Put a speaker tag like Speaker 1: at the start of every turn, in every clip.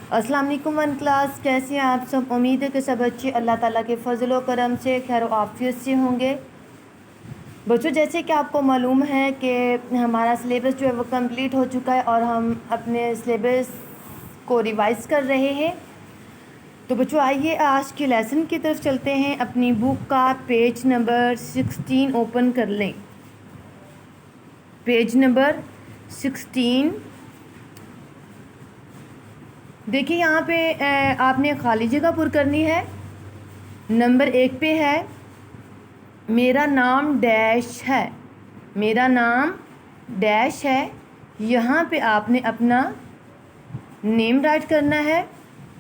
Speaker 1: अस्सलाम वालेकुम one class, कैसे हैं आप सब। उम्मीद है कि सब बच्चे अल्लाह ताला के फजल व करम से खैर आफियत से होंगे। बच्चों, जैसे कि आपको मालूम है कि हमारा सिलेबस जो है वो कंप्लीट हो चुका है और हम अपने सिलेबस को रिवाइज़ कर रहे हैं। तो बच्चों आइए आज के लेसन की तरफ चलते हैं। अपनी बुक का पेज नंबर 16 ओपन कर लें। पेज नंबर 16 देखिए, यहाँ पे आपने खाली जगह पुर करनी है। नंबर 1 पे है मेरा नाम डैश है। मेरा नाम डैश है। यहाँ पे आपने अपना नेम राइट करना है।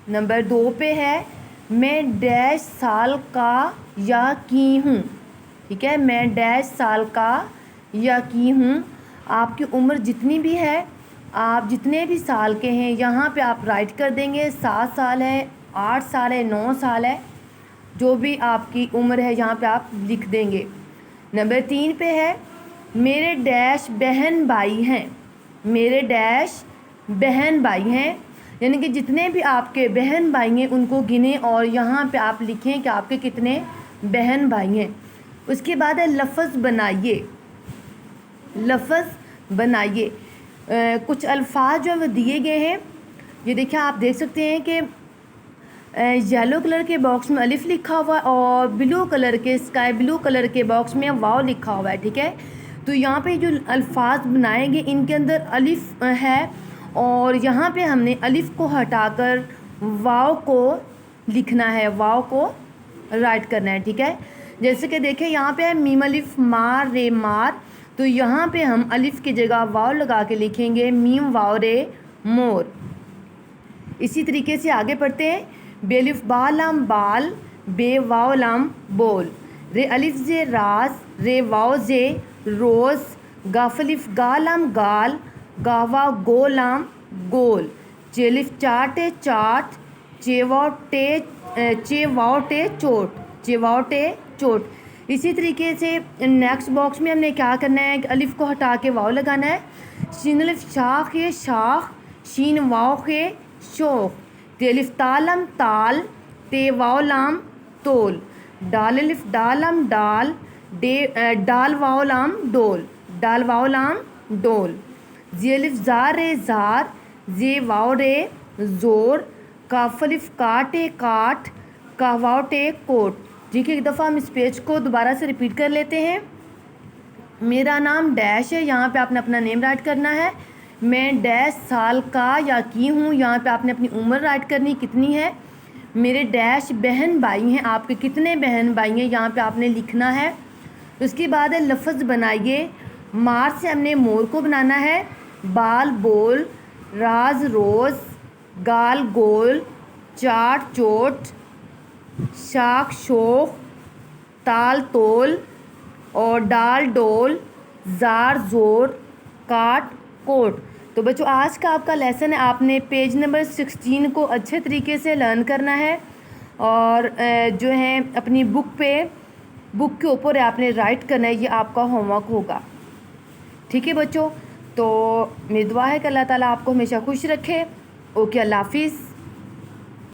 Speaker 1: नंबर 2 पे है मैं डैश साल का या की हूँ। ठीक है, मैं डैश साल का या की हूँ। आपकी उम्र जितनी भी है, आप जितने भी साल के हैं यहाँ पे आप राइट कर देंगे। 7 साल है, 8 साल है, 9 साल है, जो भी आपकी उम्र है यहाँ पे आप लिख देंगे। नंबर 3 पे है मेरे डैश बहन भाई हैं। मेरे डैश बहन भाई हैं, यानी कि जितने भी आपके बहन भाई हैं उनको गिने और यहाँ पे आप लिखें कि आपके कितने बहन भाई हैं। उसके बाद है लफ्ज़ बनाइए। लफ्ज़ बनाइए। कुछ अल्फाज जो दिए गए हैं, ये देखिए आप देख सकते हैं कि येलो कलर के बॉक्स में अलिफ लिखा हुआ है और ब्लू कलर के स्काई ब्लू कलर के बॉक्स में वाव लिखा हुआ है। ठीक है, तो यहाँ पे जो अल्फाज बनाएंगे इनके अंदर अलिफ है और यहाँ पे हमने अलिफ को हटाकर वाव को लिखना है, वाव को राइट करना है। ठीक है, जैसे कि देखें यहाँ पे है मीम अलिफ मार रे मार, तो यहाँ पे हम अलिफ की जगह वाव लगा के लिखेंगे मीम वाव रे मोर। इसी तरीके से आगे पढ़ते हैं बेलिफ बालम बाल बे वाव लाम बोल, रे अलिफ जे रास रे वाव जे रोज़, गाफलिफ गालाम गाल गावा गोलाम गोल, चेलिफ चाटे चाट चेवाटे चोट चेवाटे चोट। इसी तरीके से नेक्स्ट बॉक्स में हमने क्या करना है कि अलिफ को हटा के वाव लगाना है। शीन अलिफ शाख है शाख, शीन वाव है शोख, तेलिफ तालम ताल ते वाव लाम तोल, डाल अलिफ डालम डाल डाल वाव लाम डोल, डाल वाव लाम डोल, जी अलिफ जार रे जार जे वाव रे जोर, काफ अलिफ काटे काट कहवाटे कोट। ठीक है, एक दफ़ा हम इस पेज को दोबारा से रिपीट कर लेते हैं। मेरा नाम डैश है, यहाँ पे आपने अपना नेम राइट करना है। मैं डैश साल का या की हूँ, यहाँ पे आपने अपनी उम्र राइट करनी कितनी है। मेरे डैश बहन भाई हैं, आपके कितने बहन भाई हैं यहाँ पे आपने लिखना है। उसके बाद है लफ्ज़ बनाइए। मार से हमने मोर को बनाना है। बाल बोल, राज रोज़, गाल गोल, चाट चोट, शाख शोख, ताल तोल और डाल डोल, जार जोर, काट कोट। तो बच्चों आज का आपका लेसन है, आपने पेज नंबर 16 को अच्छे तरीके से लर्न करना है और जो है अपनी बुक के ऊपर आपने राइट करना है। ये आपका होमवर्क होगा। ठीक है बच्चों, तो मेरी दुआ है कि अल्लाह ताला आपको हमेशा खुश रखे। ओके, अल्लाह हाफिज़।